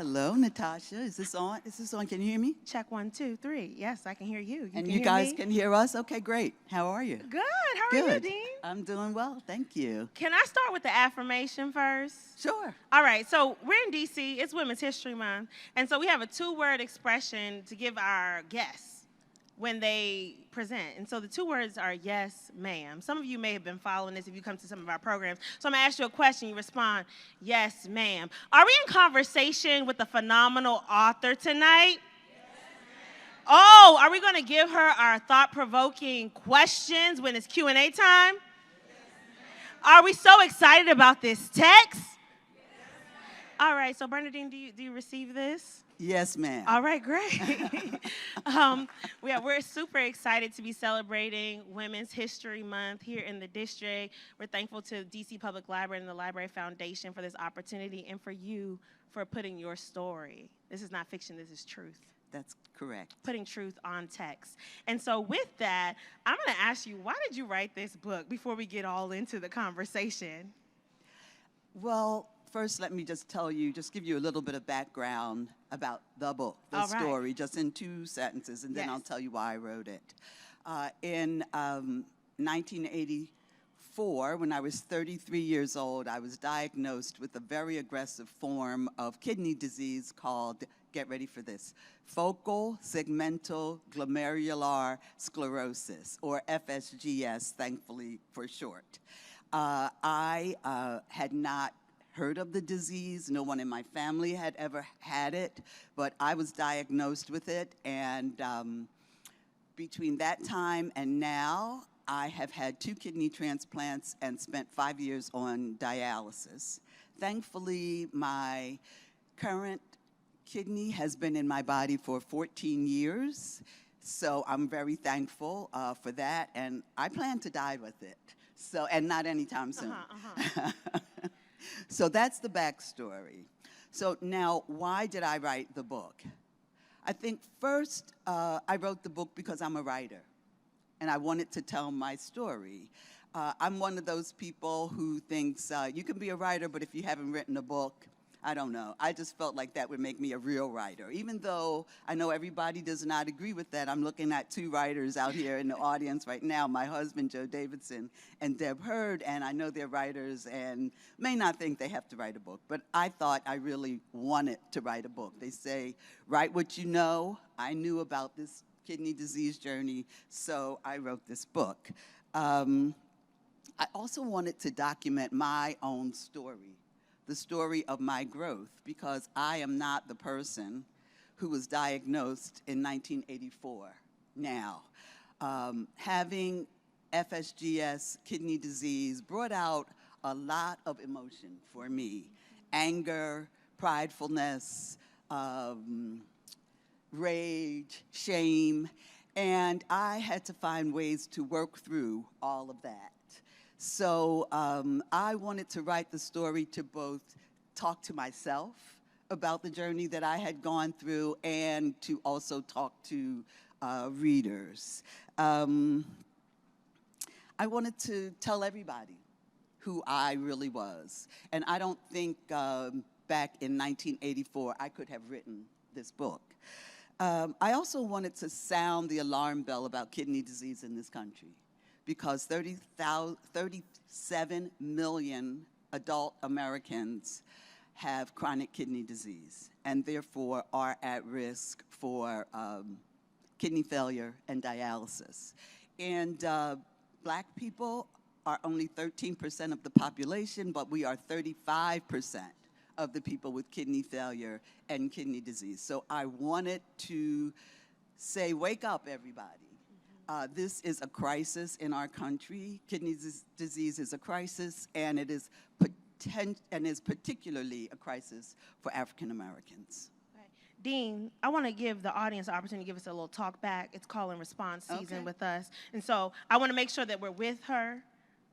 Hello, Natasha. Is this on? Is this on? Can you hear me? Check 1, 2, 3. Yes, I can hear you. And can you hear guys me? can hear us? Okay, great. How are you? Good. How are you, Good. Dean? I'm doing well, thank you. Can I start with the affirmation first? Sure. All right, so we're in DC. It's Women's History Month. And so we have a 2-word expression to give our guests when they present. And so the 2 words are yes, ma'am. Some of you may have been following this if you come to some of our programs. So I'm gonna ask you a question, you respond, yes, ma'am. Are we in conversation with a phenomenal author tonight? Oh, are we gonna give her our thought-provoking questions when it's Q&A time? Are we so excited about this text? All right, so Bernadine, do you receive this? Yes, ma'am. All right, great. We're super excited to be celebrating Women's History Month here in the district. We're thankful to DC Public Library and the Library Foundation for this opportunity and for you for putting your story. This is not fiction, this is truth. That's correct. Putting truth on text. And so with that, I'm going to ask you, why did you write this book before we get all into the conversation? Well, first let me just give you a little bit of background about the book, the story, just in 2 sentences, and then I'll tell you why I wrote it. In 1984, when I was 33 years old, I was diagnosed with a very aggressive form of kidney disease called, get ready for this, focal segmental glomerular sclerosis, or FSGS, thankfully for short. I had not heard of the disease. No one in my family had ever had it, but I was diagnosed with it, and between that time and now, I have had 2 kidney transplants and spent 5 years on dialysis. Thankfully, my current kidney has been in my body for 14 years, so I'm very thankful for that, and I plan to die with it, so, and not anytime soon. So that's the backstory. So now, why did I write the book? I think first, I wrote the book because I'm a writer, and I wanted to tell my story. I'm one of those people who thinks you can be a writer, but if you haven't written a book, I don't know. I just felt like that would make me a real writer. Even though I know everybody does not agree with that, I'm looking at 2 writers out here in the audience right now, my husband, Joe Davidson, and Deb Hurd, and I know they're writers and may not think they have to write a book, but I thought I really wanted to write a book. They say, write what you know. I knew about this kidney disease journey, so I wrote this book. I also wanted to document my own story, the story of my growth, because I am not the person who was diagnosed in 1984 now. Having FSGS, kidney disease, brought out a lot of emotion for me. Anger, pridefulness, rage, shame, and I had to find ways to work through all of that. So I wanted to write the story to both talk to myself about the journey that I had gone through and to also talk to readers. I wanted to tell everybody who I really was. And I don't think back in 1984 I could have written this book. I also wanted to sound the alarm bell about kidney disease in this country, because 37 million adult Americans have chronic kidney disease and therefore are at risk for kidney failure and dialysis. And Black people are only 13% of the population, but we are 35% of the people with kidney failure and kidney disease. So I wanted to say, wake up, everybody. This is a crisis in our country. Kidney disease is a crisis, and it is particularly a crisis for African Americans. Dean, I want to give the audience the opportunity to give us a little talk back. It's call and response season with us. And so I want to make sure that we're with her.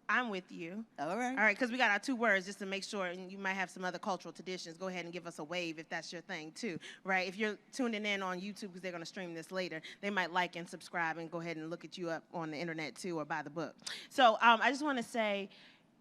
I'm with you. All right. All right, because we got our 2 words just to make sure, and you might have some other cultural traditions. Go ahead and give us a wave if that's your thing, too, right? If you're tuning in on YouTube, because they're going to stream this later, they might like and subscribe and go ahead and look at you up on the internet, too, or buy the book. So I just want to say,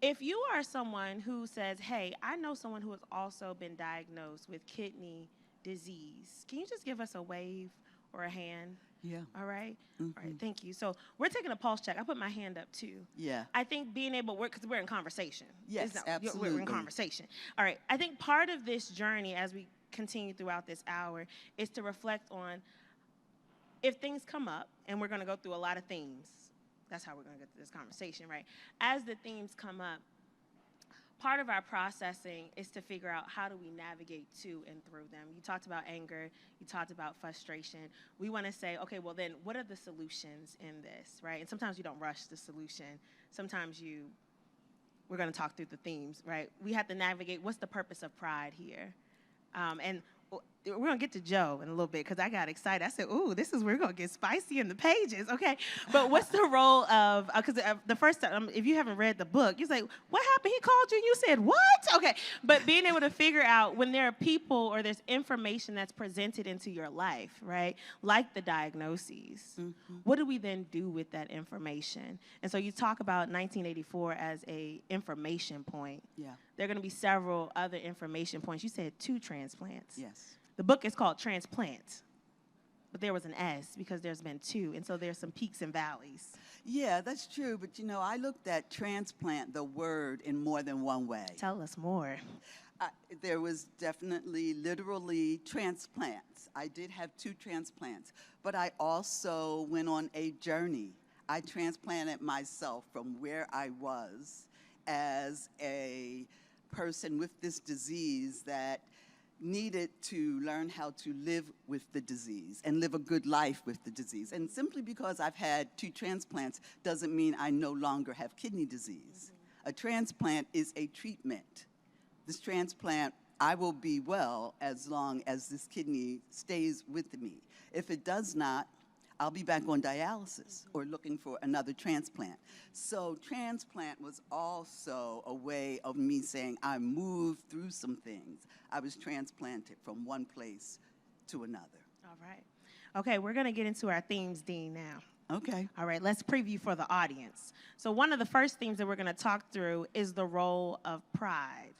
If you are someone who says, hey, I know someone who has also been diagnosed with kidney disease, can you just give us a wave or a hand? Yeah. All right? Mm-hmm. All right, thank you. So we're taking a pulse check. I put my hand up too. Yeah. I think being able, because we're in conversation. Yes, We're in absolutely. conversation. All right, I think part of this journey as we continue throughout this hour is to reflect on if things come up, and we're going to go through a lot of themes. That's how we're going to get to this conversation, right? As the themes come up, part of our processing is to figure out how do we navigate to and through them. You talked about anger. You talked about frustration. We want to say, okay, well then, what are the solutions in this, right? And sometimes you don't rush the solution. Sometimes we're going to talk through the themes, right? We have to navigate what's the purpose of pride here. And we're going to get to Joe in a little bit because I got excited. I said, ooh, this is where we're going to get spicy in the pages, okay? But what's the role of, because the first time, if you haven't read the book, you're like, what happened? He called you and you said, what? Okay, but being able to figure out when there are people or there's information that's presented into your life, right? Like the diagnoses, what do we then do with that information? And so you talk about 1984 as a information point. Yeah. There are going to be several other information points. You said 2 transplants. Yes. The book is called Transplant, but there was an S because there's been 2, and so there's some peaks and valleys. Yeah, that's true. But, I looked at transplant, the word, in more than one way. Tell us more. There was definitely, literally, transplants. I did have 2 transplants, but I also went on a journey. I transplanted myself from where I was as a person with this disease that needed to learn how to live with the disease and live a good life with the disease. And simply because I've had 2 transplants doesn't mean I no longer have kidney disease. A transplant is a treatment. This transplant, I will be well as long as this kidney stays with me. If it does not, I'll be back on dialysis or looking for another transplant. So transplant was also a way of me saying I moved through some things. I was transplanted from one place to another. All right. Okay, we're going to get into our themes, Dean, now. Okay. All right, let's preview for the audience. So one of the first themes that we're going to talk through is the role of pride.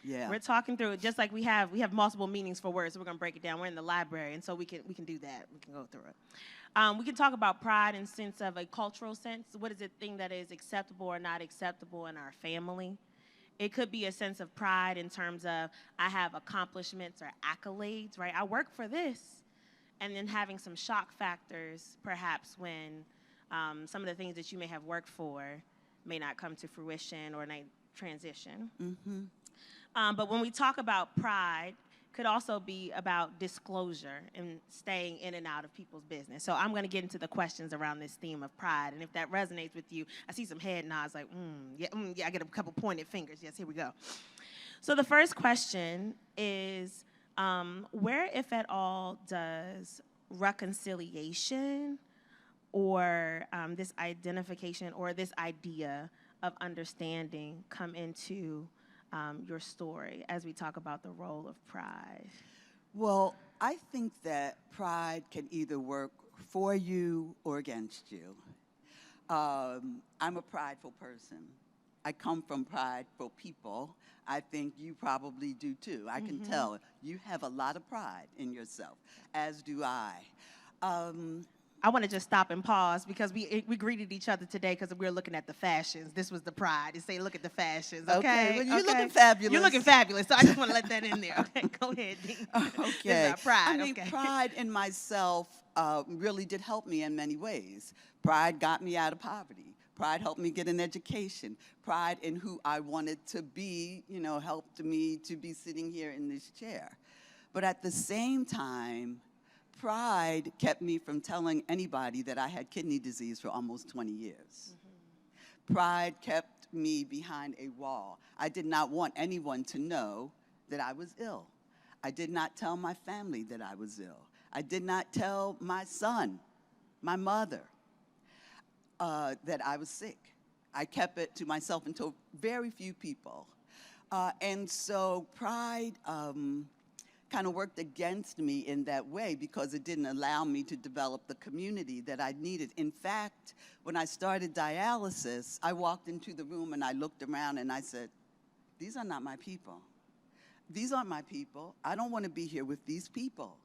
Yeah. We're talking through it just like we have multiple meanings for words, so we're going to break it down. We're in the library, and so we can do that. We can go through it. We can talk about pride in sense of a cultural sense. What is a thing that is acceptable or not acceptable in our family? It could be a sense of pride in terms of I have accomplishments or accolades, right? I work for this. And then having some shock factors, perhaps, when some of the things that you may have worked for may not come to fruition or may transition. Mm-hmm. But when we talk about pride, could also be about disclosure and staying in and out of people's business. So I'm going to get into the questions around this theme of pride. And if that resonates with you, I see some head nods like, yeah, I get a couple pointed fingers. Yes, here we go. So the first question is, where, if at all, does reconciliation or this identification or this idea of understanding come into your story as we talk about the role of pride? Well, I think that pride can either work for you or against you. I'm a prideful person. I come from prideful people. I think you probably do too. I can tell you have a lot of pride in yourself, as do I. I want to just stop and pause because we greeted each other today because we were looking at the fashions. This was the pride to say, look at the fashions. Okay, well, you're looking fabulous. You're looking fabulous. So I just want to let that in there. Okay, go ahead, Dean. Okay. This is our pride. I mean, pride in myself really did help me in many ways. Pride got me out of poverty. Pride helped me get an education. Pride in who I wanted to be, helped me to be sitting here in this chair. But at the same time, pride kept me from telling anybody that I had kidney disease for almost 20 years. Pride kept me behind a wall. I did not want anyone to know that I was ill. I did not tell my family that I was ill. I did not tell my son, my mother, that I was sick. I kept it to myself and told very few people. And so pride kind of worked against me in that way because it didn't allow me to develop the community that I needed. In fact, when I started dialysis, I walked into the room and I looked around and I said, these are not my people. These aren't my people. I don't want to be here with these people.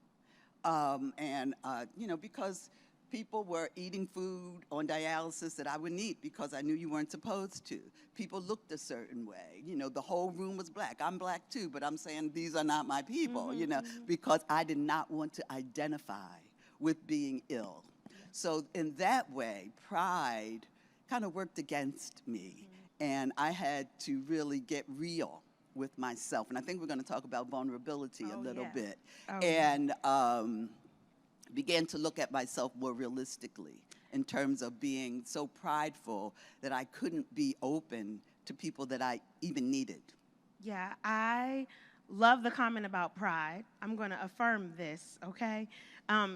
Because people were eating food on dialysis that I wouldn't eat because I knew you weren't supposed to. People looked a certain way. The whole room was black. I'm black too, but I'm saying these are not my people, because I did not want to identify with being ill. So in that way, pride kind of worked against me, and I had to really get real with myself. And I think we're going to talk about vulnerability a little bit. And began to look at myself more realistically in terms of being so prideful that I couldn't be open to people that I even needed. Yeah, I love the comment about pride. I'm going to affirm this, okay?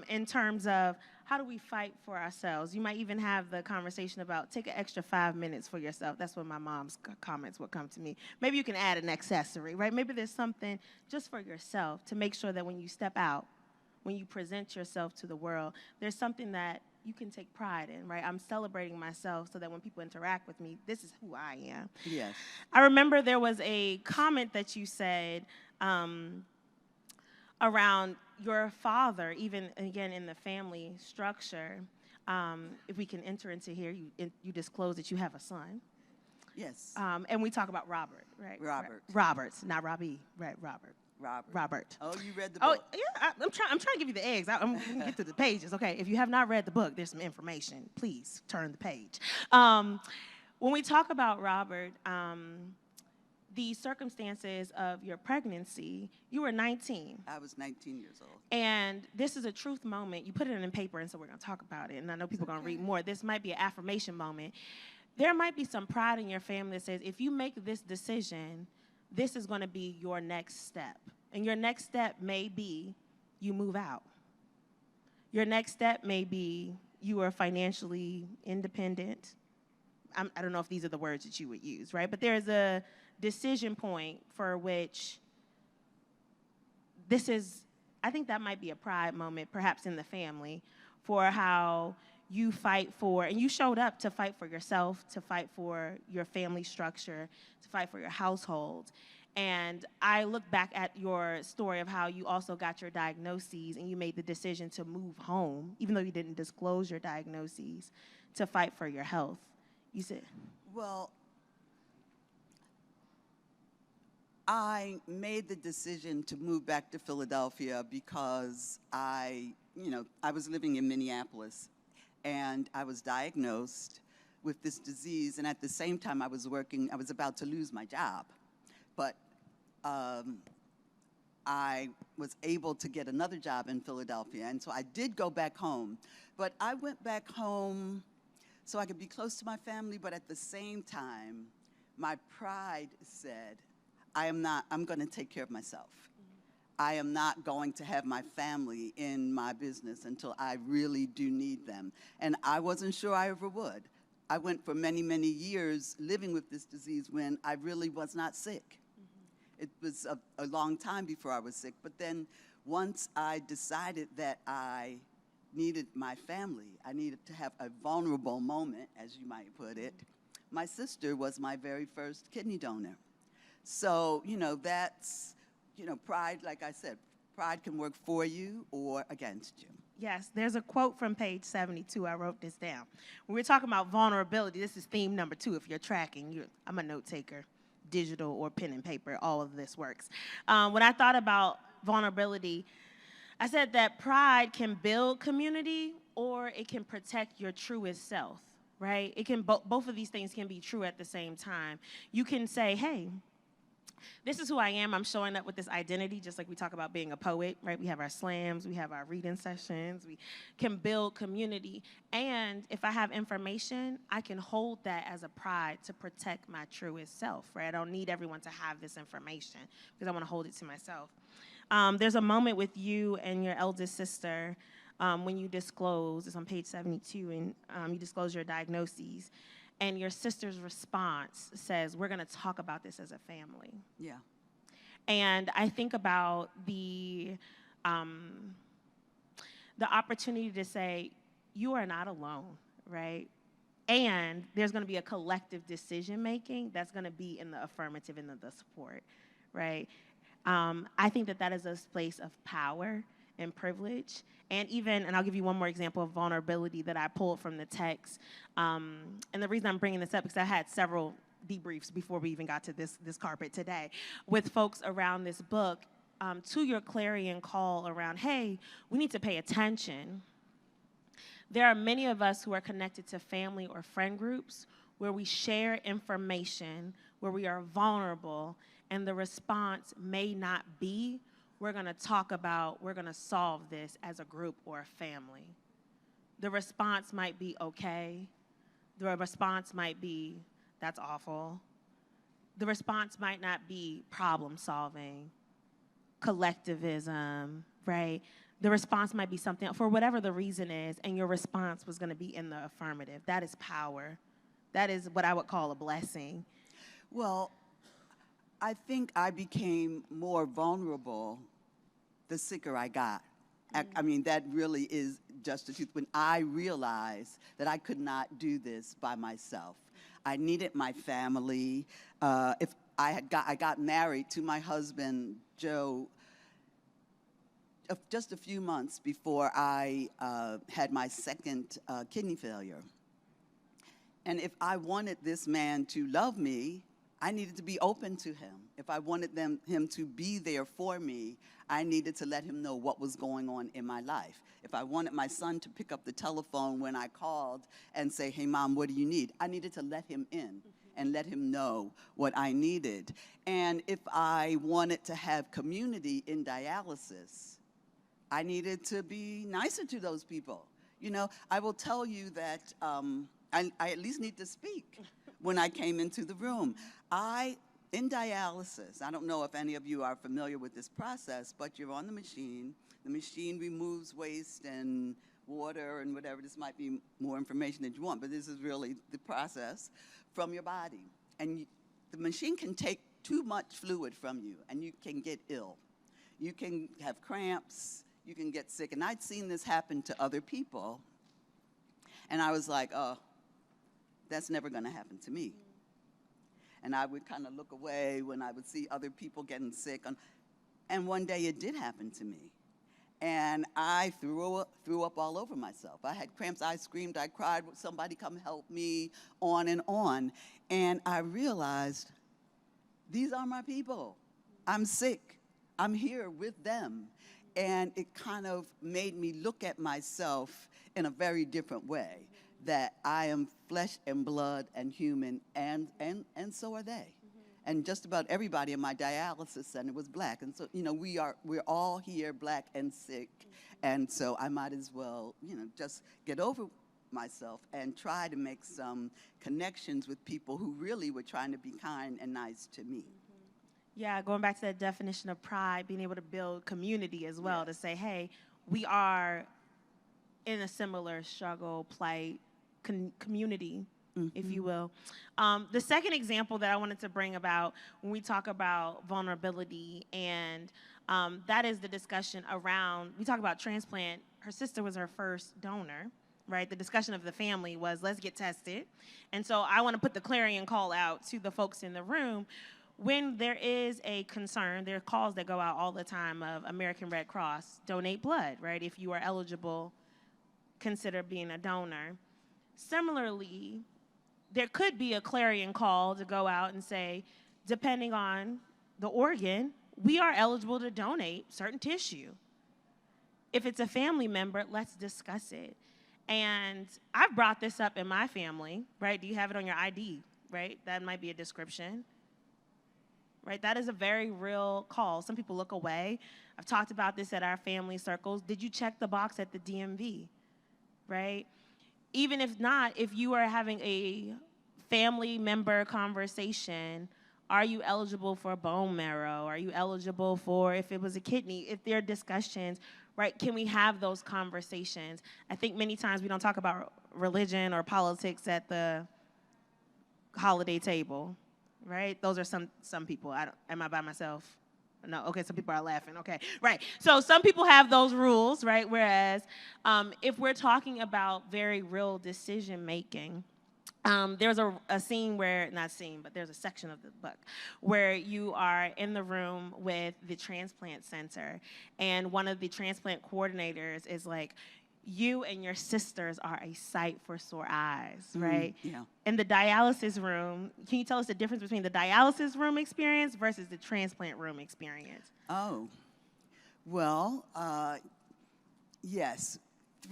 In terms of how do we fight for ourselves? You might even have the conversation about take an extra 5 minutes for yourself. That's when my mom's comments would come to me. Maybe you can add an accessory, right? Maybe there's something just for yourself to make sure that when you step out, when you present yourself to the world, there's something that you can take pride in, right? I'm celebrating myself so that when people interact with me, this is who I am. Yes. I remember there was a comment that you said around your father, even, again, in the family structure. If we can enter into here, you disclose that you have a son. Yes. And we talk about Robert, right? Robert. Roberts, not Robbie, right? Robert. Oh, you read the book. Oh, yeah, I'm trying to give you the eggs. I'm going to get through the pages. Okay, if you have not read the book, there's some information. Please turn the page. When we talk about Robert, the circumstances of your pregnancy, you were 19. I was 19 years old. And this is a truth moment. You put it in paper, and so we're going to talk about it. And I know people are going to read more. This might be an affirmation moment. There might be some pride in your family that says, if you make this decision, this is going to be your next step. And your next step may be you move out. Your next step may be you are financially independent. I don't know if these are the words that you would use, right? But there's a decision point for which I think that might be a pride moment, perhaps in the family, for how you fight for, and you showed up to fight for yourself, to fight for your family structure, to fight for your household. And I look back at your story of how you also got your diagnoses and you made the decision to move home, even though you didn't disclose your diagnoses, to fight for your health. You said? Well, I made the decision to move back to Philadelphia because I was living in Minneapolis and I was diagnosed with this disease, and at the same time I was about to lose my job. But I was able to get another job in Philadelphia, and so I did go back home. But I went back home so I could be close to my family, but at the same time, my pride said, I'm going to take care of myself. I am not going to have my family in my business until I really do need them. And I wasn't sure I ever would. I went for many, many years living with this disease when I really was not sick. It was a long time before I was sick. But then once I decided that I needed my family, I needed to have a vulnerable moment, as you might put it, my sister was my very first kidney donor. So, that's, pride, like I said, pride can work for you or against you. Yes, there's a quote from page 72. I wrote this down. When we're talking about vulnerability, this is theme number 2. If you're tracking, I'm a note taker, digital or pen and paper, all of this works. When I thought about vulnerability, I said that pride can build community or it can protect your truest self, right? It can both of these things can be true at the same time. You can say, hey, this is who I am. I'm showing up with this identity, just like we talk about being a poet, right? We have our slams, we have our reading sessions, we can build community. And if I have information, I can hold that as a pride to protect my truest self, right? I don't need everyone to have this information because I want to hold it to myself. There's a moment with you and your eldest sister when you disclose, it's on page 72, and you disclose your diagnoses. And your sister's response says, we're going to talk about this as a family. Yeah. And I think about the opportunity to say, you are not alone, right? And there's going to be a collective decision making that's going to be in the affirmative and the support, right? I think that is a place of power and privilege. And even, and I'll give you one more example of vulnerability that I pulled from the text. And the reason I'm bringing this up is because I had several debriefs before we even got to this carpet today with folks around this book, to your clarion call around, hey, we need to pay attention. There are many of us who are connected to family or friend groups where we share information, where we are vulnerable, and the response may not be, we're going to talk about, we're going to solve this as a group or a family. The response might be okay. The response might be, that's awful. The response might not be problem solving, collectivism, right? The response might be something, for whatever the reason is, and your response was going to be in the affirmative. That is power. That is what I would call a blessing. Well, I think I became more vulnerable the sicker I got. I mean, that really is just the truth. When I realized that I could not do this by myself, I needed my family. If I got married to my husband, Joe, just a few months before I had my second kidney failure. And if I wanted this man to love me, I needed to be open to him. If I wanted him to be there for me, I needed to let him know what was going on in my life. If I wanted my son to pick up the telephone when I called and say, hey, Mom, what do you need? I needed to let him in and let him know what I needed. And if I wanted to have community in dialysis, I needed to be nicer to those people. You know, I will tell you that I at least need to speak when I came into the room. In dialysis, I don't know if any of you are familiar with this process, but you're on the machine. The machine removes waste and water and whatever. This might be more information that you want, but this is really the process from your body. And the machine can take too much fluid from you, and you can get ill. You can have cramps. You can get sick. And I'd seen this happen to other people. And I was like, oh, that's never going to happen to me. And I would kind of look away when I would see other people getting sick. And one day it did happen to me. And I threw up all over myself. I had cramps. I screamed. I cried. Somebody come help me, on and on. And I realized these are my people. I'm sick. I'm here with them. And it kind of made me look at myself in a very different way, that I am flesh and blood and human, and so are they. And just about everybody in my dialysis center was Black. And so, you know, we're all here Black and sick. And so I might as well, you know, just get over myself and try to make some connections with people who really were trying to be kind and nice to me. Yeah, going back to that definition of pride, being able to build community as well, to say, hey, we are in a similar struggle, plight, community, if you will. The second example that I wanted to bring about when we talk about vulnerability, and that is the discussion around, we talk about transplant. Her sister was her first donor, right? The discussion of the family was, let's get tested. And so I want to put the clarion call out to the folks in the room. When there is a concern, there are calls that go out all the time of American Red Cross, donate blood, right? If you are eligible, consider being a donor. Similarly, there could be a clarion call to go out and say, depending on the organ, we are eligible to donate certain tissue. If it's a family member, let's discuss it. And I've brought this up in my family, right? Do you have it on your ID, right? That might be a description. Right, that is a very real call. Some people look away. I've talked about this at our family circles. Did you check the box at the DMV? Right? Even if not, if you are having a family member conversation, are you eligible for bone marrow? Are you eligible for, if it was a kidney, if there are discussions, right? Can we have those conversations? I think many times we don't talk about religion or politics at the holiday table. Right? Those are some people. Am I by myself? No, okay, some people are laughing. Okay, right. So some people have those rules, right? Whereas if we're talking about very real decision making, there's a scene where, not scene, but there's a section of the book where you are in the room with the transplant center, and one of the transplant coordinators is like, you and your sisters are a sight for sore eyes, right? Yeah. In the dialysis room, can you tell us the difference between the dialysis room experience versus the transplant room experience? Oh, well, yes.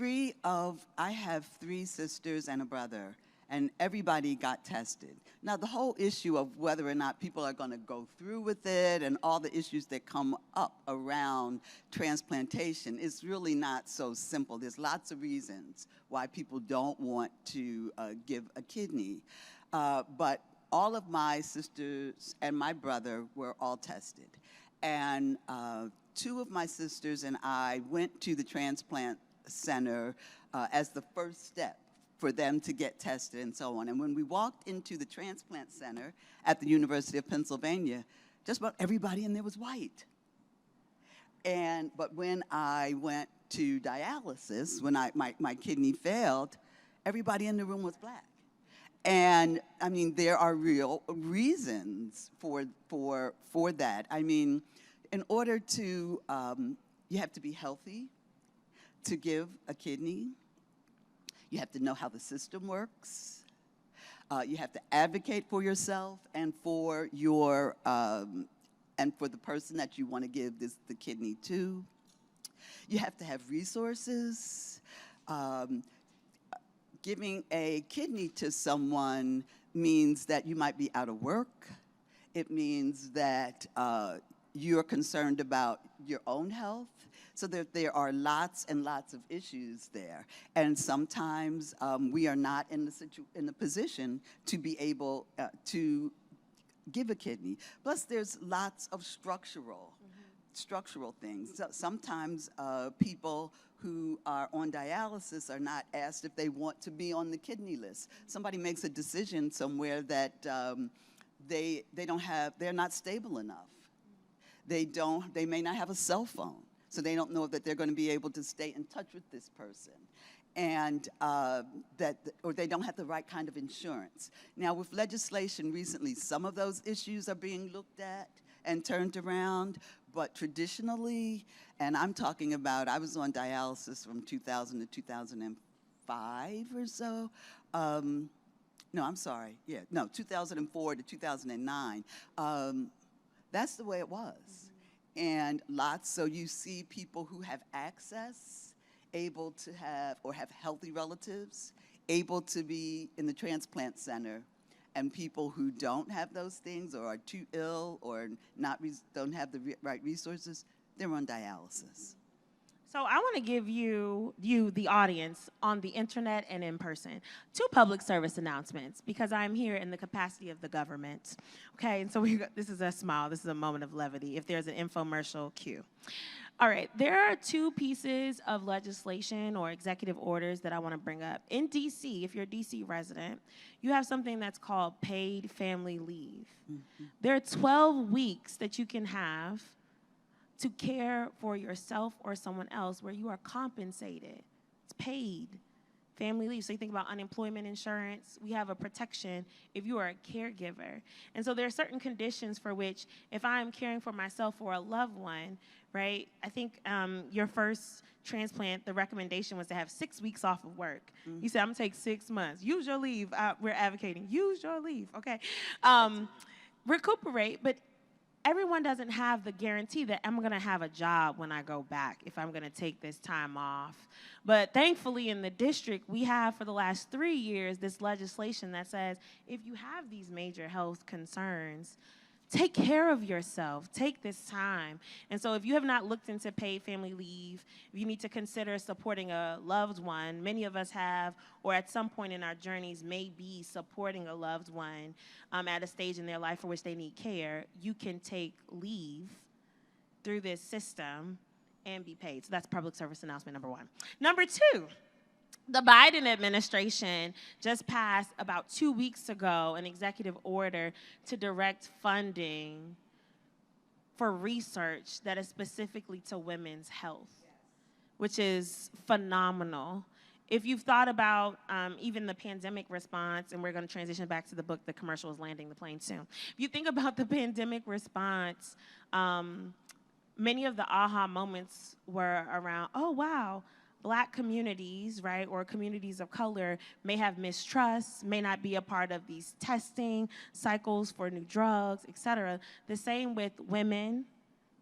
I have 3 sisters and a brother, and everybody got tested. Now, the whole issue of whether or not people are going to go through with it and all the issues that come up around transplantation is really not so simple. There's lots of reasons why people don't want to give a kidney. But all of my sisters and my brother were all tested. And 2 of my sisters and I went to the transplant center as the first step for them to get tested and so on. And when we walked into the transplant center at the University of Pennsylvania, just about everybody in there was white. But when I went to dialysis, when my kidney failed, everybody in the room was black. And I mean, there are real reasons for that. I mean, in order to, you have to be healthy to give a kidney. You have to know how the system works. You have to advocate for yourself and for your and for the person that you want to give the kidney to. You have to have resources. Giving a kidney to someone means that you might be out of work. It means that you're concerned about your own health. So there are lots and lots of issues there. And sometimes we are not in the position to be able to give a kidney. Plus, there's lots of structural things. So sometimes people who are on dialysis are not asked if they want to be on the kidney list. Somebody makes a decision somewhere that they're not stable enough. They may not have a cell phone, so they don't know that they're going to be able to stay in touch with this person. And or they don't have the right kind of insurance. Now, with legislation recently, some of those issues are being looked at and turned around, but traditionally, and I'm talking about, I was on dialysis from 2000 to 2005 or so. No, I'm sorry. Yeah, no, 2004 to 2009. That's the way it was. And so you see people who have access, able to have, or have healthy relatives, able to be in the transplant center, and people who don't have those things or are too ill or don't have the right resources, they're on dialysis. So I want to give you, the audience, on the internet and in person, 2 public service announcements, because I'm here in the capacity of the government. Okay, and so this is a smile, this is a moment of levity, if there's an infomercial cue. All right, there are 2 pieces of legislation or executive orders that I want to bring up. In D.C., if you're a D.C. resident, you have something that's called paid family leave. Mm-hmm. There are 12 weeks that you can have to care for yourself or someone else where you are compensated. It's paid family leave. So you think about unemployment insurance. We have a protection if you are a caregiver. And so there are certain conditions for which, if I'm caring for myself or a loved one, right, I think your first transplant, the recommendation was to have 6 weeks off of work. Mm-hmm. You said, I'm going to take 6 months. Use your leave. We're advocating. Use your leave, okay? Recuperate, but everyone doesn't have the guarantee that I'm going to have a job when I go back if I'm going to take this time off. But thankfully in the district, we have for the last 3 years this legislation that says if you have these major health concerns, take care of yourself. Take this time. And so if you have not looked into paid family leave, if you need to consider supporting a loved one, many of us have, or at some point in our journeys may be supporting a loved one at a stage in their life for which they need care, you can take leave through this system and be paid. So that's public service announcement number 1. Number 2, the Biden administration just passed about 2 weeks ago an executive order to direct funding for research that is specifically to women's health, which is phenomenal. If you've thought about even the pandemic response, and we're going to transition back to the book, The Commercial is Landing the Plane Soon. If you think about the pandemic response, many of the aha moments were around, oh, wow, Black communities, right, or communities of color may have mistrust, may not be a part of these testing cycles for new drugs, et cetera. The same with women,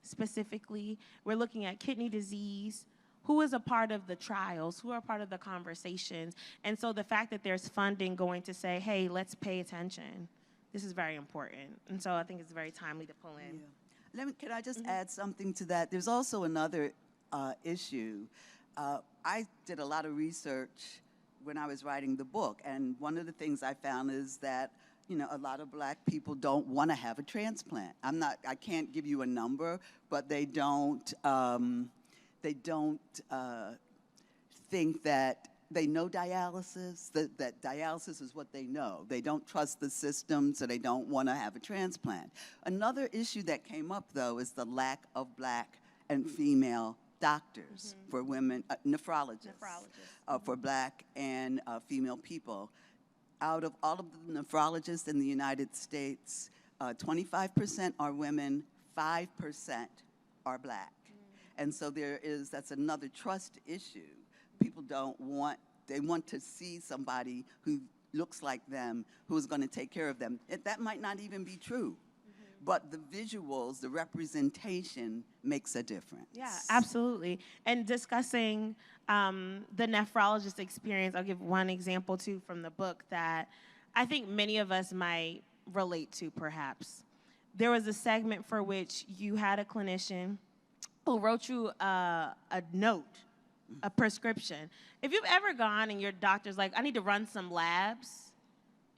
specifically. We're looking at kidney disease. Who is a part of the trials? Who are part of the conversations? And so the fact that there's funding going to say, hey, let's pay attention, this is very important. And so I think it's very timely to pull in. Yeah. Can I just add something to that? There's also another issue. I did a lot of research when I was writing the book, and one of the things I found is that, you know, a lot of Black people don't want to have a transplant. I can't give you a number, but they don't think that they know dialysis, that dialysis is what they know. They don't trust the system, so they don't want to have a transplant. Another issue that came up, though, is the lack of Black and female doctors for women, nephrologists. For Black and female people. Out of all of the nephrologists in the United States, 25% are women, 5% are Black. And so that's another trust issue. People they want to see somebody who looks like them, who's going to take care of them. That might not even be true. But the visuals, the representation makes a difference. Yeah, absolutely. And discussing the nephrologist experience, I'll give one example, too, from the book that I think many of us might relate to, perhaps. There was a segment for which you had a clinician who wrote you a note, a prescription. If you've ever gone and your doctor's like, I need to run some labs,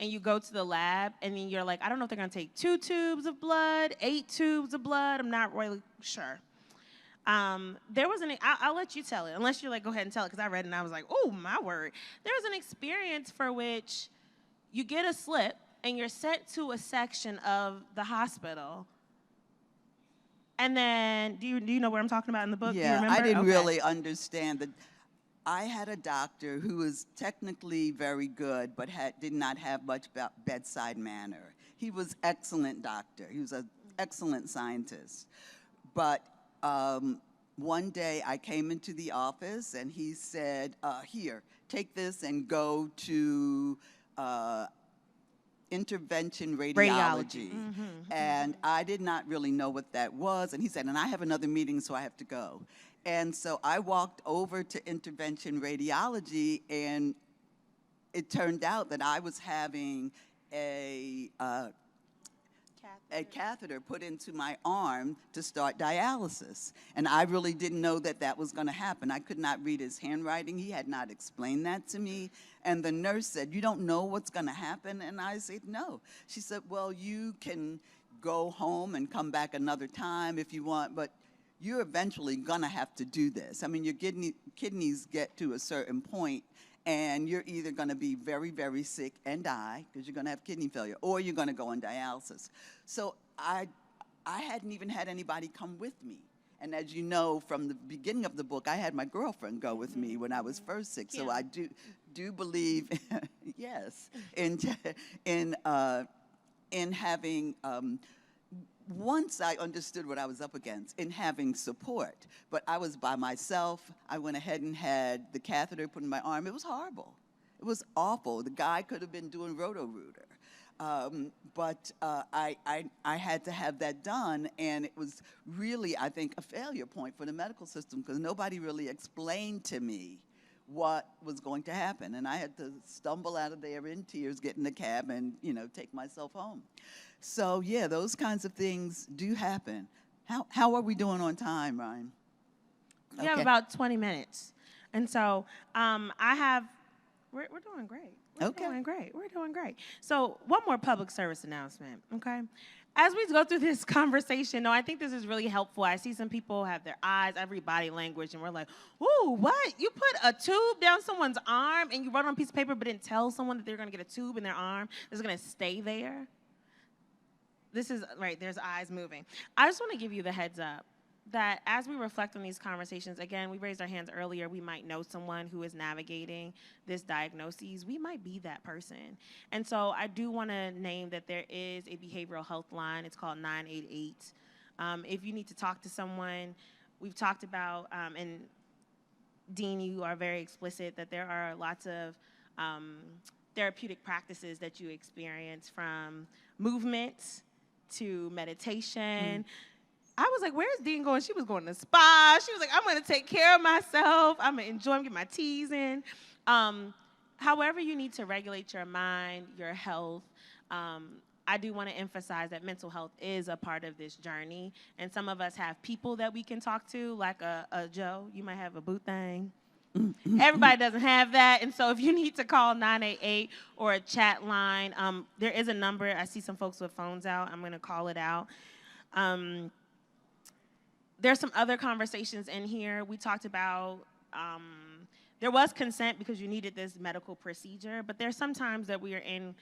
and you go to the lab, and then you're like, I don't know if they're gonna take 2 tubes of blood, 8 tubes of blood, I'm not really sure. There was I'll let you tell it, unless you're like, go ahead and tell it, because I read it and I was like, oh, my word. There was an experience for which you get a slip, and you're sent to a section of the hospital. And then, do you know what I'm talking about in the book? Yeah, do you remember? I didn't really understand that. I had a doctor who was technically very good, but did not have much bedside manner. He was excellent doctor. He was an excellent scientist. But one day I came into the office and he said, here, take this and go to intervention radiology. And I did not really know what that was. And he said, and I have another meeting, so I have to go. And so I walked over to intervention radiology, and it turned out that I was having a catheter put into my arm to start dialysis. And I really didn't know that that was going to happen. I could not read his handwriting. He had not explained that to me. And the nurse said, you don't know what's going to happen? And I said, no. She said, well, you can go home and come back another time if you want, but you're eventually going to have to do this. I mean, your kidneys get to a certain point, and you're either going to be very, very sick and die, because you're going to have kidney failure, or you're going to go on dialysis. So I hadn't even had anybody come with me. And as you know, from the beginning of the book, I had my girlfriend go with me when I was first sick. So I do believe, yes, in having, once I understood what I was up against, in having support. But I was by myself. I went ahead and had the catheter put in my arm. It was horrible. It was awful. The guy could have been doing Roto-Rooter. But I had to have that done, and it was really, I think, a failure point for the medical system, because nobody really explained to me what was going to happen. And I had to stumble out of there in tears, get in the cab, and, take myself home. So, yeah, those kinds of things do happen. How are we doing on time, Ryan? We have about 20 minutes. And so we're doing great. We're doing great. So one more public service announcement, okay? As we go through this conversation, I think this is really helpful. I see some people have their eyes, every body language, and we're like, ooh, what? You put a tube down someone's arm and you wrote on a piece of paper but didn't tell someone that they're going to get a tube in their arm that's going to stay there? this is, right, there's eyes moving. I just want to give you the heads up that as we reflect on these conversations, again, we raised our hands earlier, we might know someone who is navigating this diagnosis. We might be that person. And so I do want to name that there is a behavioral health line. It's called 988. If you need to talk to someone, we've talked about, and Dean, you are very explicit that there are lots of therapeutic practices that you experience, from movement to meditation. I was like, where's Dean going? She was going to spa. She was like, I'm going to take care of myself. I'm going to enjoy, I'm going to get my teas in. However you need to regulate your mind, your health, I do want to emphasize that mental health is a part of this journey. And some of us have people that we can talk to, like a Joe. You might have a boo thing. Everybody doesn't have that. And so if you need to call 988 or a chat line, there is a number. I see some folks with phones out. I'm going to call it out. There's some other conversations in here. We talked about there was consent because you needed this medical procedure, but there's sometimes that we are in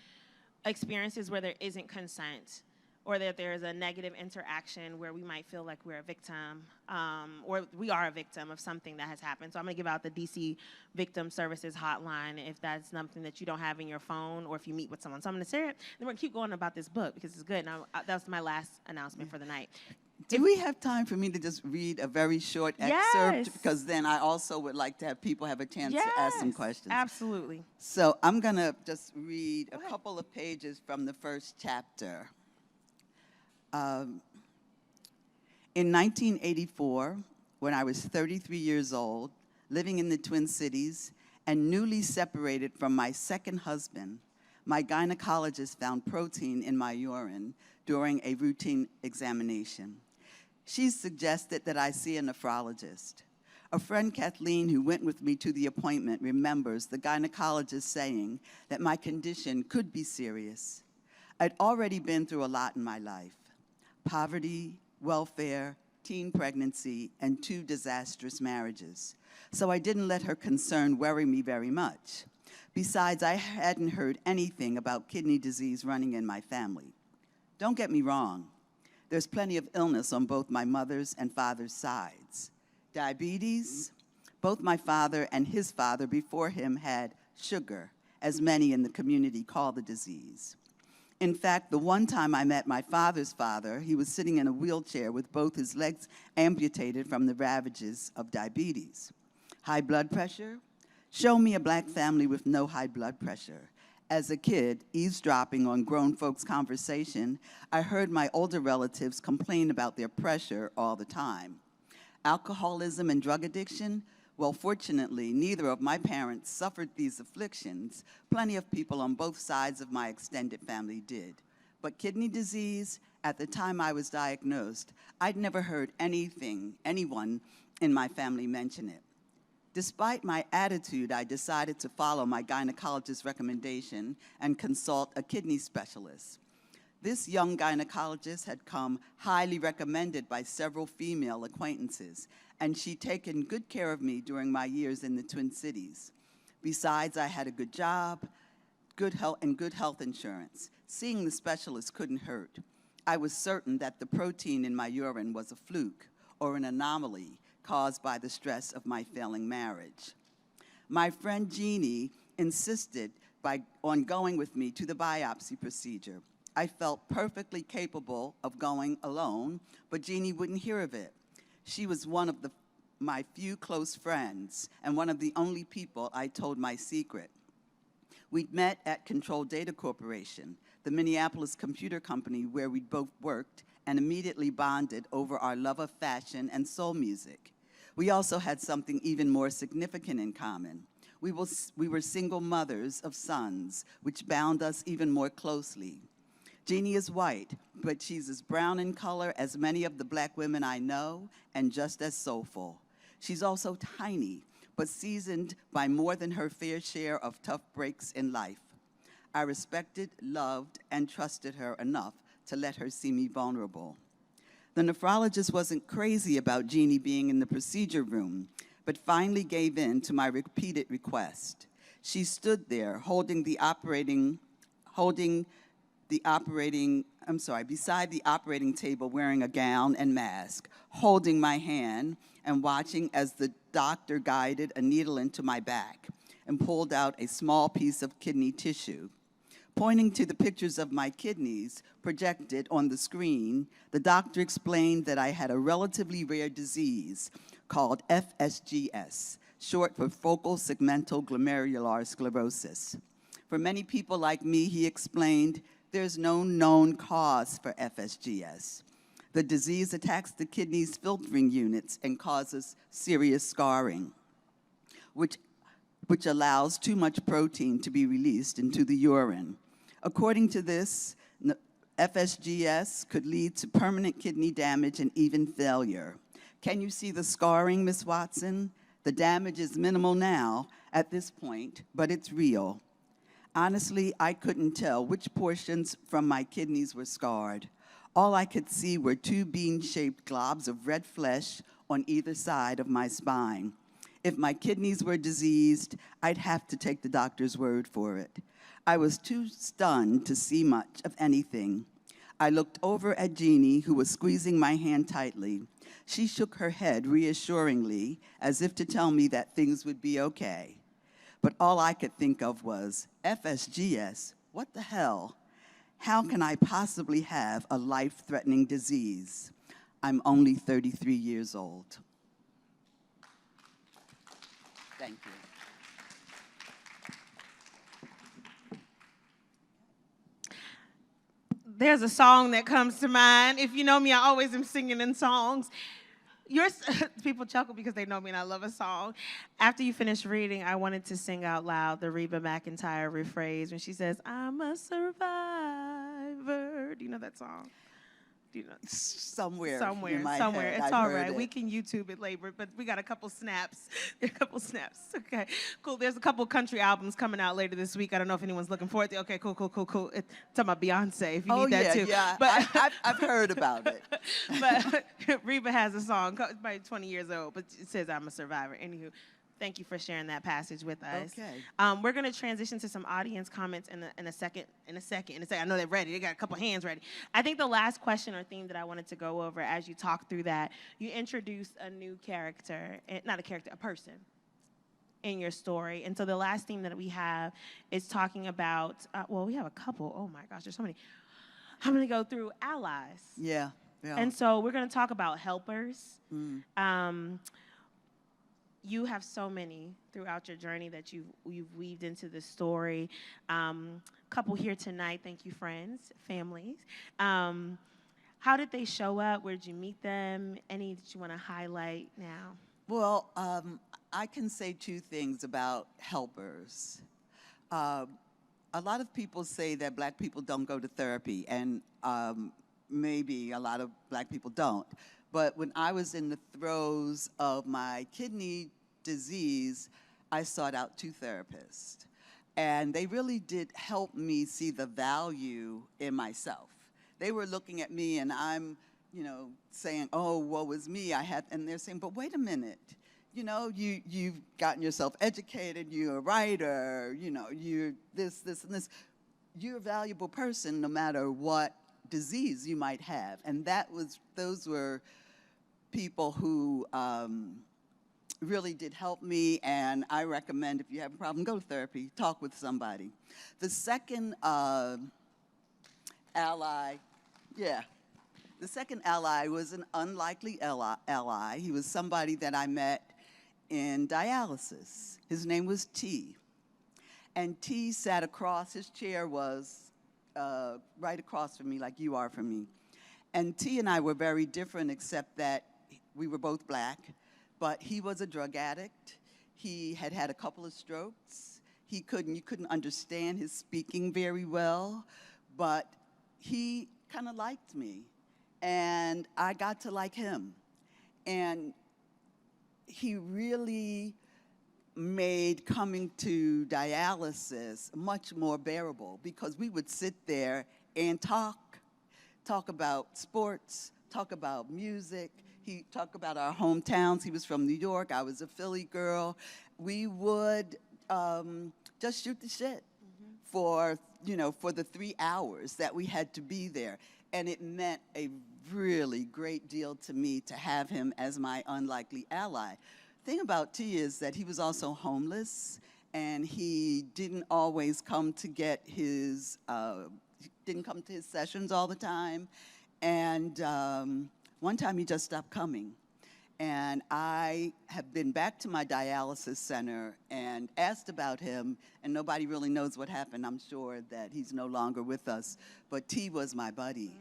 experiences where there isn't consent, or that there is a negative interaction where we might feel like we're a victim, or we are a victim of something that has happened. So I'm gonna give out the DC Victim Services Hotline if that's something that you don't have in your phone, or if you meet with someone. So I'm gonna say it, then we're gonna keep going about this book because it's good. And that's my last announcement for the night. Do we have time for me to just read a very short excerpt? Yes. Because then I also would like to have people have a chance to ask some questions. Absolutely. So I'm going to just read a couple of pages from the first chapter. In 1984, when I was 33 years old, living in the Twin Cities, and newly separated from my second husband, my gynecologist found protein in my urine during a routine examination. She suggested that I see a nephrologist. A friend, Kathleen, who went with me to the appointment, remembers the gynecologist saying that my condition could be serious. I'd already been through a lot in my life: poverty, welfare, teen pregnancy, and 2 disastrous marriages. So I didn't let her concern worry me very much. Besides, I hadn't heard anything about kidney disease running in my family. Don't get me wrong. There's plenty of illness on both my mother's and father's sides. Diabetes, both my father and his father before him had sugar, as many in the community call the disease. In fact, the one time I met my father's father, he was sitting in a wheelchair with both his legs amputated from the ravages of diabetes. High blood pressure? Show me a black family with no high blood pressure. As a kid, eavesdropping on grown folks' conversation, I heard my older relatives complain about their pressure all the time. Alcoholism and drug addiction? Well, fortunately, neither of my parents suffered these afflictions. Plenty of people on both sides of my extended family did. But kidney disease, at the time I was diagnosed, I'd never heard anyone in my family mention it. Despite my attitude, I decided to follow my gynecologist's recommendation and consult a kidney specialist. This young gynecologist had come highly recommended by several female acquaintances, and she'd taken good care of me during my years in the Twin Cities. Besides, I had a good job, good health insurance. Seeing the specialist couldn't hurt. I was certain that the protein in my urine was a fluke or an anomaly caused by the stress of my failing marriage. My friend Jeannie insisted on going with me to the biopsy procedure. I felt perfectly capable of going alone, but Jeannie wouldn't hear of it. She was one of my few close friends and one of the only people I told my secret. We'd met at Control Data Corporation, the Minneapolis computer company where we both worked, and immediately bonded over our love of fashion and soul music. We also had something even more significant in common. We were single mothers of sons, which bound us even more closely. Jeannie is white, but she's as brown in color as many of the black women I know, and just as soulful. She's also tiny, but seasoned by more than her fair share of tough breaks in life. I respected, loved, and trusted her enough to let her see me vulnerable. The nephrologist wasn't crazy about Jeannie being in the procedure room, but finally gave in to my repeated request. She stood there holding the operating beside the operating table wearing a gown and mask, holding my hand and watching as the doctor guided a needle into my back and pulled out a small piece of kidney tissue. Pointing to the pictures of my kidneys projected on the screen, the doctor explained that I had a relatively rare disease called FSGS, short for focal segmental glomerular sclerosis. For many people like me, he explained, there's no known cause for FSGS. The disease attacks the kidney's filtering units and causes serious scarring, which allows too much protein to be released into the urine. According to this, FSGS could lead to permanent kidney damage and even failure. Can you see the scarring, Ms. Watson? The damage is minimal now at this point, but it's real. Honestly, I couldn't tell which portions from my kidneys were scarred. All I could see were two bean-shaped globs of red flesh on either side of my spine. If my kidneys were diseased, I'd have to take the doctor's word for it. I was too stunned to see much of anything. I looked over at Jeannie, who was squeezing my hand tightly. She shook her head reassuringly, as if to tell me that things would be okay. But all I could think of was, FSGS, what the hell? How can I possibly have a life-threatening disease? I'm only 33 years old. Thank you. There's a song that comes to mind. If you know me, I always am singing in songs. People chuckle because they know me and I love a song. After you finish reading, I wanted to sing out loud the Reba McEntire rephrase when she says, I'm a survivor. Do you know that song? Do you know? Somewhere. Somewhere. Head, It's I've all heard right. it. We can YouTube it later, but we got a couple snaps. Okay, cool. There's a couple country albums coming out later this week. I don't know if anyone's looking forward to it. Okay, cool. Talking about Beyonce, if you need that too. Yeah. But I've heard about it. but Reba has a song, it's about 20 years old, but it says I'm a survivor. Anywho, thank you for sharing that passage with us. Okay. We're going to transition to some audience comments in a second. I know they're ready. They got a couple hands ready. I think the last question or theme that I wanted to go over as you talk through that, you introduced a new character, not a character, a person in your story. And so the last theme that we have is talking about, we have a couple. Oh my gosh, there's so many. I'm going to go through allies. Yeah. And so we're going to talk about helpers. Mm. You have so many throughout your journey that you've weaved into the story. Couple here tonight. Thank you, friends, families. How did they show up? Where did you meet them? Any that you want to highlight now? Well, I can say two things about helpers. A lot of people say that black people don't go to therapy, and maybe a lot of black people don't. But when I was in the throes of my kidney disease, I sought out two therapists. And they really did help me see the value in myself. They were looking at me and I'm, saying, oh, woe is me. And they're saying, but wait a minute. You've gotten yourself educated, you're a writer, you're this, and this. You're a valuable person no matter what disease you might have. And those were people who really did help me, and I recommend if you have a problem, go to therapy, talk with somebody. The second ally was an unlikely ally. He was somebody that I met in dialysis. His name was T. And T sat across, his chair was right across from me, like you are from me. And T and I were very different, except that we were both black, but he was a drug addict. He had had a couple of strokes. You couldn't understand his speaking very well, but he kind of liked me, and I got to like him. And he really made coming to dialysis much more bearable because we would sit there and talk about sports, talk about music. He talked about our hometowns. He was from New York. I was a Philly girl. We would just shoot the shit for, for the 3 hours that we had to be there. And it meant a really great deal to me to have him as my unlikely ally. Thing about T is that he was also homeless, and he didn't always come to get his, didn't come to his sessions all the time. And one time he just stopped coming. And I have been back to my dialysis center and asked about him, and nobody really knows what happened. I'm sure that he's no longer with us. But T was my buddy,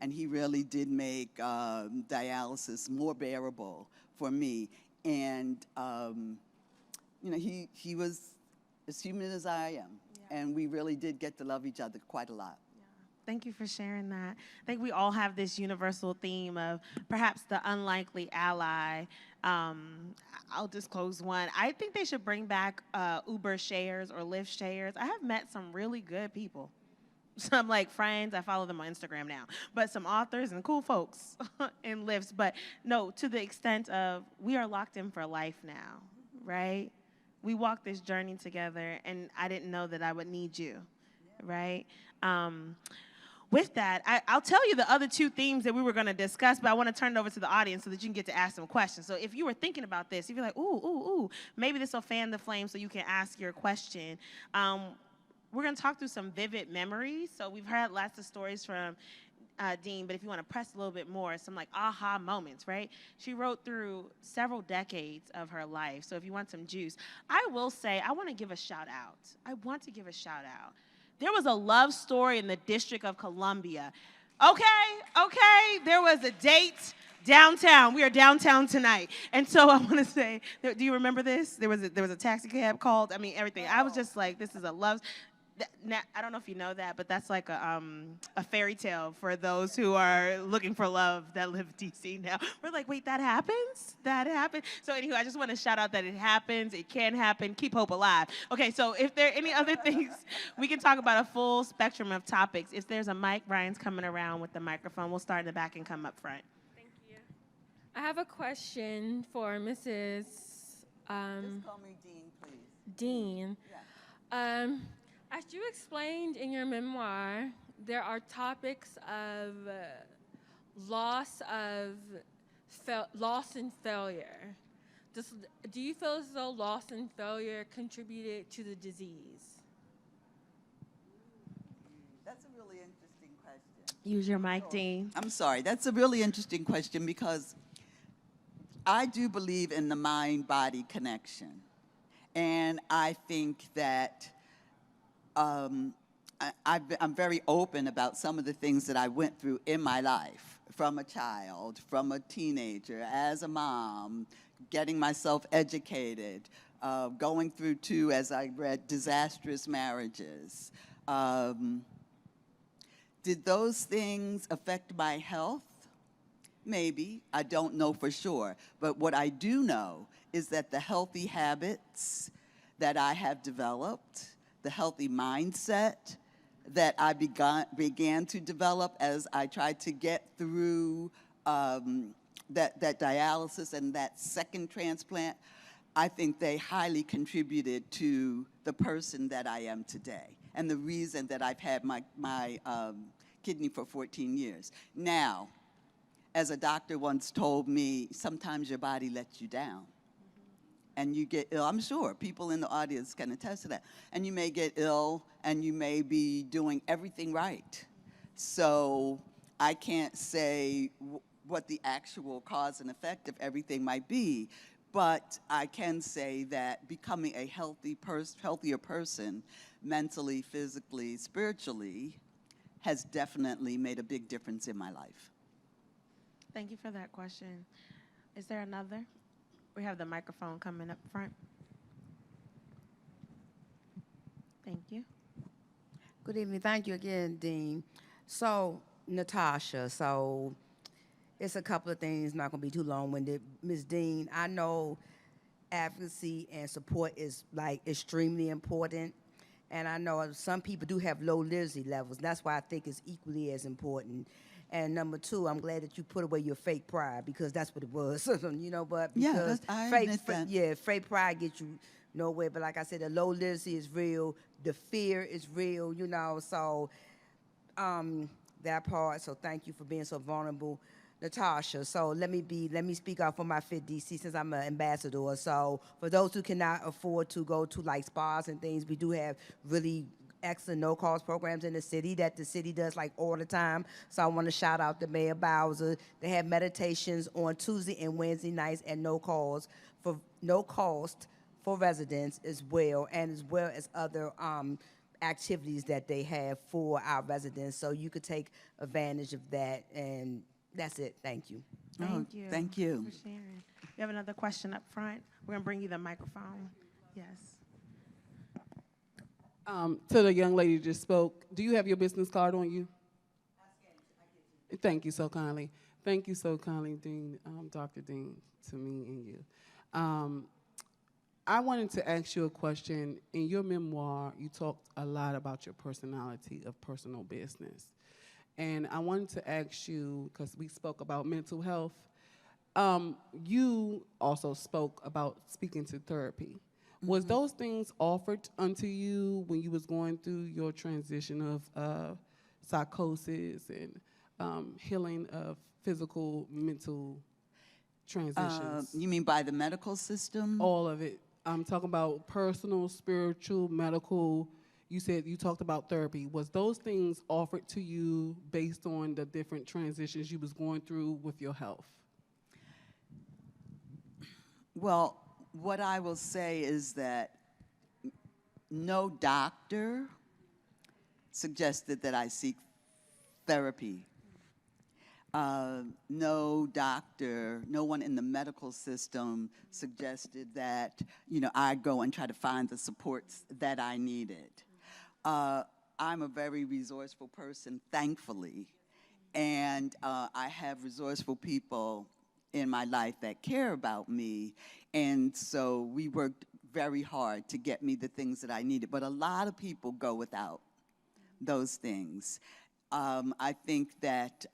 and he really did make dialysis more bearable for me. And, he was as human as I am, and we really did get to love each other quite a lot. Thank you for sharing that. I think we all have this universal theme of perhaps the unlikely ally. I'll disclose one. I think they should bring back Uber shares or Lyft shares. I have met some really good people. Some like friends, I follow them on Instagram now, but some authors and cool folks in Lyfts. But no, to the extent of we are locked in for life now, right? We walked this journey together, and I didn't know that I would need you, right? With that, I'll tell you the other two themes that we were going to discuss, but I want to turn it over to the audience so that you can get to ask some questions. So if you were thinking about this, if you're like, ooh, maybe this will fan the flame so you can ask your question. We're going to talk through some vivid memories. So we've heard lots of stories from Dean, but if you want to press a little bit more, some like aha moments, right? She wrote through several decades of her life. So if you want some juice, I will say I want to give a shout out. There was a love story in the District of Columbia. Okay, there was a date downtown. We are downtown tonight. And so I want to say, do you remember this? There was a taxi cab called, everything. I was just like, this is a love. Now, I don't know if you know that, but that's like a fairy tale for those who are looking for love that live in DC now. We're like, wait, that happens? That happened? So anyway, I just want to shout out that it happens. It can happen. Keep hope alive. Okay, so if there are any other things, we can talk about a full spectrum of topics. If there's a mic, Ryan's coming around with the microphone. We'll start in the back and come up front. Thank you. I have a question for Mrs. Just call me Dean, please. Dean. Yeah. As you explained in your memoir, there are topics of loss and failure. Do you feel as though loss and failure contributed to the disease? That's a really interesting question. Use your mic, Dean. I'm sorry. That's a really interesting question because I do believe in the mind-body connection. And I think that I'm very open about some of the things that I went through in my life, from a child, from a teenager, as a mom, getting myself educated, going through two, as I read, disastrous marriages. Did those things affect my health? Maybe. I don't know for sure. But what I do know is that the healthy habits that I have developed, the healthy mindset that I began to develop as I tried to get through that dialysis and that second transplant, I think they highly contributed to the person that I am today and the reason that I've had my kidney for 14 years. Now, as a doctor once told me, sometimes your body lets you down. And you get ill. I'm sure people in the audience can attest to that. And you may get ill, and you may be doing everything right. So I can't say what the actual cause and effect of everything might be, but I can say that becoming a healthier person, mentally, physically, spiritually, has definitely made a big difference in my life. Thank you for that question. Is there another? We have the microphone coming up front. Thank you. Good evening. Thank you again, Dean. So, Natasha, so it's a couple of things, not going to be too long-winded. Ms. Dean, I know advocacy and support is, like, extremely important. And I know some people do have low literacy levels. That's why I think it's equally as important. And number two, I'm glad that you put away your fake pride because that's what it was, but because I admit that. fake pride gets you nowhere. But like I said, the low literacy is real. The fear is real, you know. So that part. So thank you for being so vulnerable, Natasha. So let me speak out for my Fit DC since I'm an ambassador. So for those who cannot afford to go to like spas and things, we do have really excellent no-cost programs in the city that the city does like all the time. So I want to shout out to Mayor Bowser. They have meditations on Tuesday and Wednesday nights at no cost for residents as well, and as well as other activities that they have for our residents. So you could take advantage of that, and that's it. Thank you. Thank you. Thank you. For sharing. We have another question up front. We're going to bring you the microphone. Yes. To the young lady who just spoke, do you have your business card on you? Thank you so kindly. Thank you so kindly, Dean, Dr. Dean, to me and you. I wanted to ask you a question. In your memoir, you talked a lot about your personality of personal business. And I wanted to ask you, because we spoke about mental health, you also spoke about speaking to therapy. Was those things offered unto you when you was going through your transition of psychosis and healing of physical, mental transitions? You mean by the medical system? All of it. I'm talking about personal, spiritual, medical. You said you talked about therapy. Was those things offered to you based on the different transitions you was going through with your health? Well, what I will say is that no doctor suggested that I seek therapy. No doctor, no one in the medical system suggested that, I go and try to find the supports that I needed. I'm a very resourceful person, thankfully, and I have resourceful people in my life that care about me, and so we worked very hard to get me the things that I needed, but a lot of people go without those things. I think that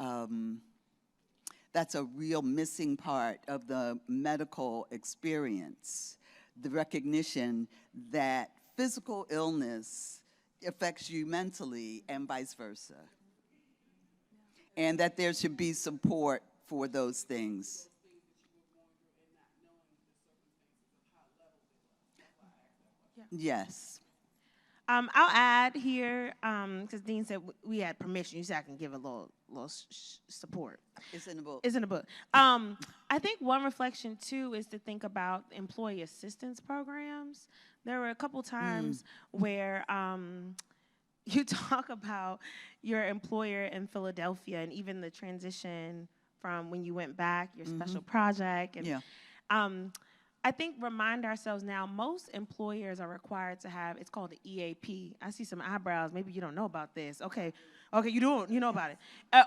that's a real missing part of the medical experience, the recognition that physical illness affects you mentally and vice versa, and that there should be support for those things. Yes. I'll add here, because Dean said we had permission. You said I can give a little support. It's in the book. It's in the book. I think one reflection, too, is to think about employee assistance programs. There were a couple times where you talk about your employer in Philadelphia and even the transition from when you went back, your special project. And, I think remind ourselves now, most employers are required to have, it's called the EAP. I see some eyebrows. Maybe you don't know about this. Okay, you know about it.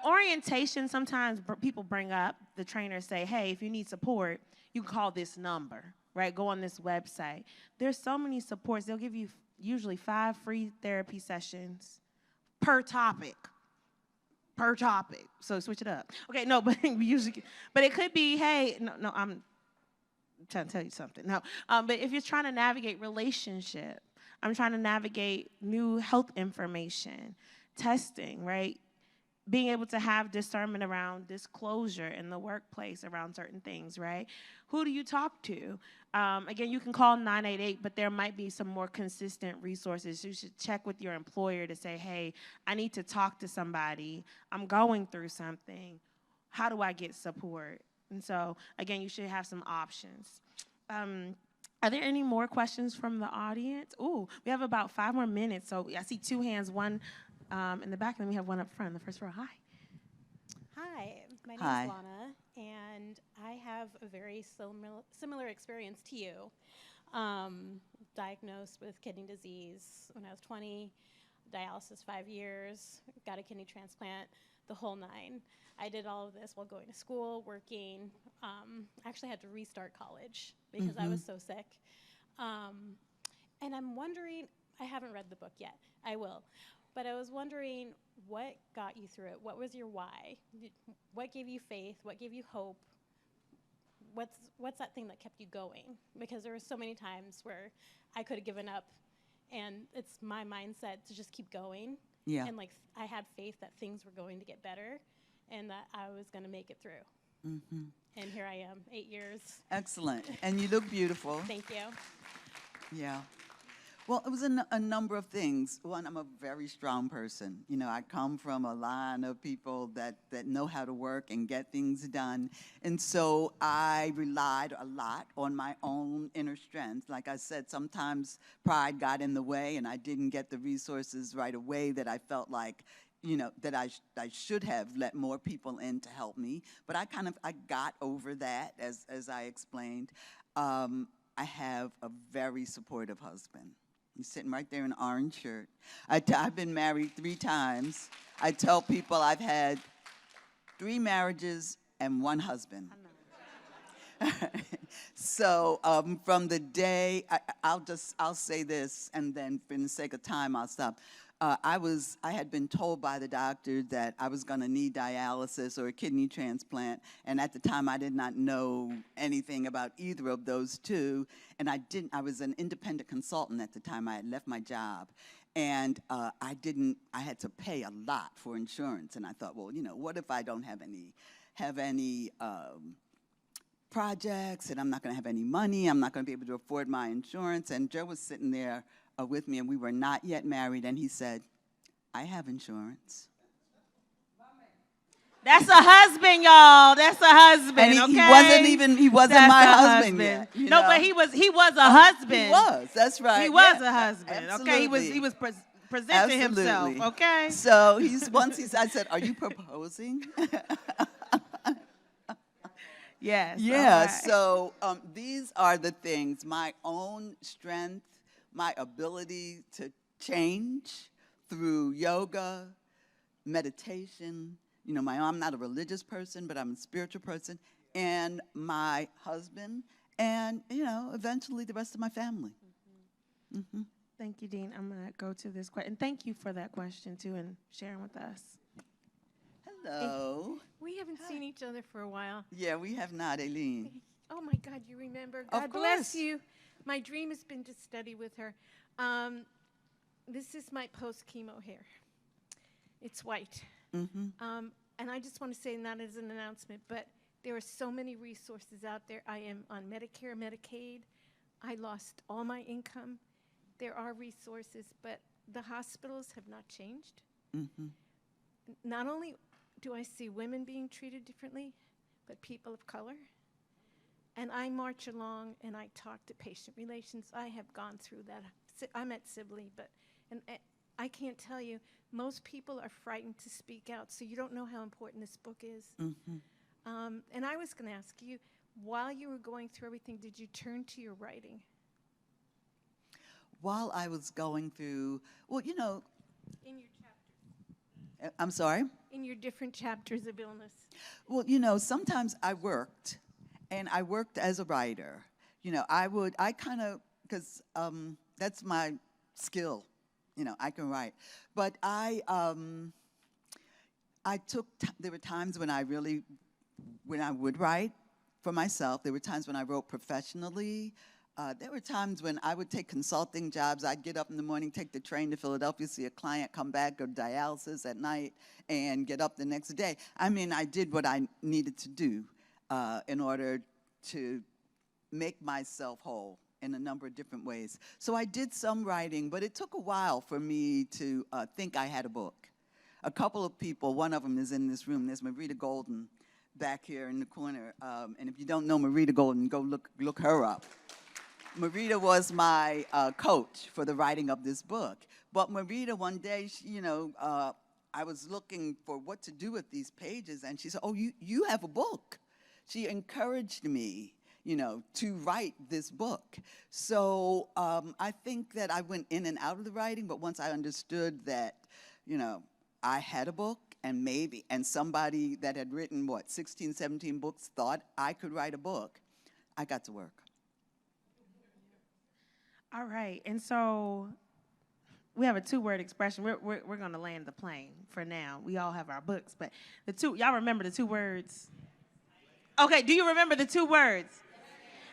Orientation, sometimes people bring up, the trainers say, hey, if you need support, you can call this number, right? Go on this website. There's so many supports. They'll give you usually 5 free therapy sessions per topic. So switch it up. Okay, no, but it could be, hey, no, I'm trying to tell you something. No, but if you're trying to navigate relationship, I'm trying to navigate new health information, testing, right? Being able to have discernment around disclosure in the workplace around certain things, right? Who do you talk to? Again, you can call 988, but there might be some more consistent resources. You should check with your employer to say, hey, I need to talk to somebody. I'm going through something. How do I get support? And so, again, you should have some options. Are there any more questions from the audience? Ooh, we have about 5 more minutes. So I see 2 hands, one in the back, and then we have one up front in the first row. Hi. Hi, my name Hi. is Lana, and I have a very similar experience to you. Diagnosed with kidney disease when I was 20, dialysis 5 years, got a kidney transplant, the whole 9. I did all of this while going to school, working. Actually had to restart college because I was so sick. And I'm wondering, I haven't read the book yet. I will. But I was wondering, what got you through it? What was your why? What gave you faith? What gave you hope? what's that thing that kept you going? Because there were so many times where I could have given up, and it's my mindset to just keep going. Yeah. And like I had faith that things were going to get better, and that I was going to make it through. Mm-hmm. And here I am, 8 years. Excellent. And you look beautiful. Thank you. Yeah. Well, it was a number of things. One, I'm a very strong person. You know, I come from a line of people that know how to work and get things done. And so I relied a lot on my own inner strength. Like I said, sometimes pride got in the way and I didn't get the resources right away that I felt like, you know, that I should have let more people in to help me. But I got over that, as I explained. I have a very supportive husband. He's sitting right there in an orange shirt. I've been married 3 times. I tell people I've had 3 marriages and 1 husband. So from the day, I'll say this, and then for the sake of time, I'll stop. I had been told by the doctor that I was going to need dialysis or a kidney transplant, and at the time I did not know anything about either of those two, and I was an independent consultant at the time. I had left my job, and I had to pay a lot for insurance, and I thought, well, you know, what if I don't have any projects, and I'm not going to have any money, I'm not going to be able to afford my insurance, and Joe was sitting there with me, and we were not yet married, and he said, I have insurance. That's a husband, y'all. That's a husband, And okay? he wasn't That's my a husband yet. you No, know? but he was a husband. He was, that's right. He was yeah, a husband, okay? He was presenting Absolutely. himself, okay? So I said, are you proposing? Yes. Yeah, all right. so these are the things, my own strength, my ability to change through yoga, meditation. You know, I'm not a religious person, but I'm a spiritual person, and my husband, and, you know, eventually the rest of my family. Mm-hmm. Thank you, Dean. I'm going to go to this question. And thank you for that question, too, and sharing with us. Hello. We haven't seen each other for a while. Yeah, we have not, Aileen. Oh my God, you remember? God Of bless course. you. My dream has been to study with her. This is my post-chemo hair. It's white. Mm-hmm. And I just want to say, not as an announcement, but there are so many resources out there. I am on Medicare, Medicaid. I lost all my income. There are resources, but the hospitals have not changed. Mm-hmm. Not only do I see women being treated differently, but people of color. And I march along and I talk to patient relations. I have gone through that. I'm at Sibley, but I can't tell you, most people are frightened to speak out, so you don't know how important this book is. Mm-hmm. And I was going to ask you, while you were going through everything, did you turn to your writing? While I was going through, well, you know, In your chapters, I'm sorry? in your different chapters of illness. Well, you know, sometimes I worked, and I worked as a writer. You know, because that's my skill. You know, I can write. But there were times when I would write for myself. There were times when I wrote professionally. There were times when I would take consulting jobs. I'd get up in the morning, take the train to Philadelphia, see a client, come back, go to dialysis at night, and get up the next day. I mean, I did what I needed to do in order to make myself whole in a number of different ways. So I did some writing, but it took a while for me to think I had a book. A couple of people, one of them is in this room. There's Marita Golden back here in the corner. And if you don't know Marita Golden, go look her up. Marita was my coach for the writing of this book. But Marita, one day, I was looking for what to do with these pages, and she said, oh, you have a book. She encouraged me, to write this book. So I think that I went in and out of the writing, but once I understood that, I had a book, and somebody that had written, 16, 17 books thought I could write a book, I got to work. All right, and so we have a 2-word expression. We're going to land the plane for now. We all have our books, but y'all remember the 2 words? Okay, do you remember the 2 words?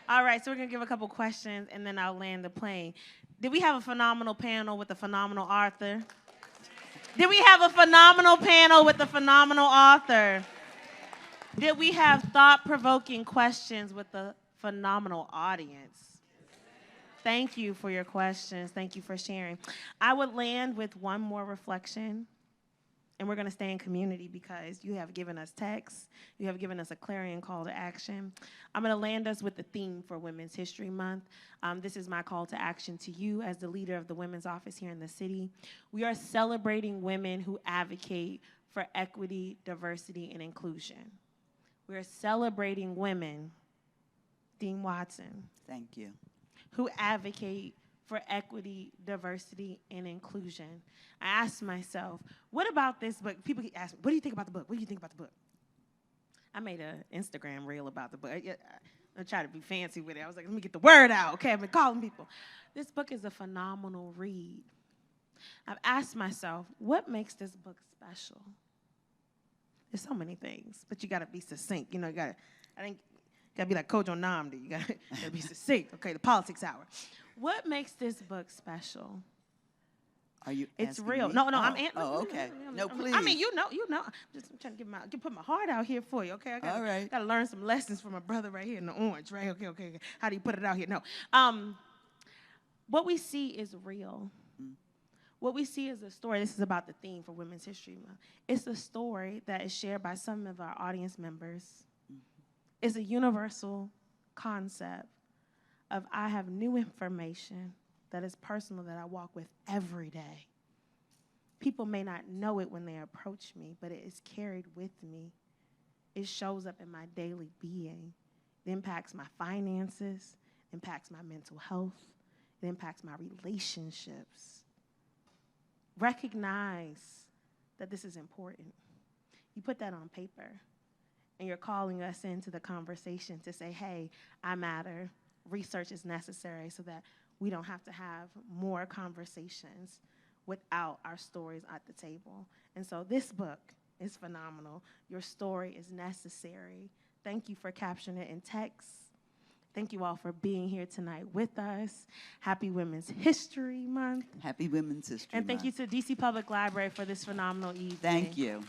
All right, so we're going to give a couple questions, and then I'll land the plane. Did we have a phenomenal panel with a phenomenal author? Did we have a phenomenal panel with a phenomenal author? Did we have thought-provoking questions with a phenomenal audience? Thank you for your questions. Thank you for sharing. I would land with one more reflection. And we're going to stay in community because you have given us text. You have given us a clarion call to action. I'm going to land us with the theme for Women's History Month. This is my call to action to you as the leader of the Women's Office here in the city. We are celebrating women who advocate for equity, diversity, and inclusion. We are celebrating women, Dean Watson, Thank you. who advocate for equity, diversity, and inclusion. I asked myself, what about this book? People keep asking me, what do you think about the book? What do you think about the book? I made an Instagram reel about the book. I tried to be fancy with it. I was like, let me get the word out. Okay, I've been calling people. This book is a phenomenal read. I've asked myself, what makes this book special? There's so many things, but you gotta be succinct. You know, I think, gotta be like Kojo Namdi. You gotta be succinct. Okay, the politics hour. What makes this book special? Are you It's asking real. me? No, Oh, I'm okay. No, please. I mean, you know. I'm just trying to put my heart out here for you, okay? I All right. gotta learn some lessons from my brother right here in the orange, right? Okay. How do you put it out here? No. What we see is real. What we see is a story. This is about the theme for Women's History Month. It's a story that is shared by some of our audience members. It's a universal concept of I have new information that is personal that I walk with every day. People may not know it when they approach me, but it is carried with me. It shows up in my daily being. It impacts my finances, impacts my mental health, it impacts my relationships. Recognize that this is important. You put that on paper, and you're calling us into the conversation to say, hey, I matter. Research is necessary so that we don't have to have more conversations without our stories at the table. And so this book is phenomenal. Your story is necessary. Thank you for capturing it in text. Thank you all for being here tonight with us. Happy Women's History Month. Happy Women's History And thank you Month. to DC Public Library for this phenomenal evening. Thank you.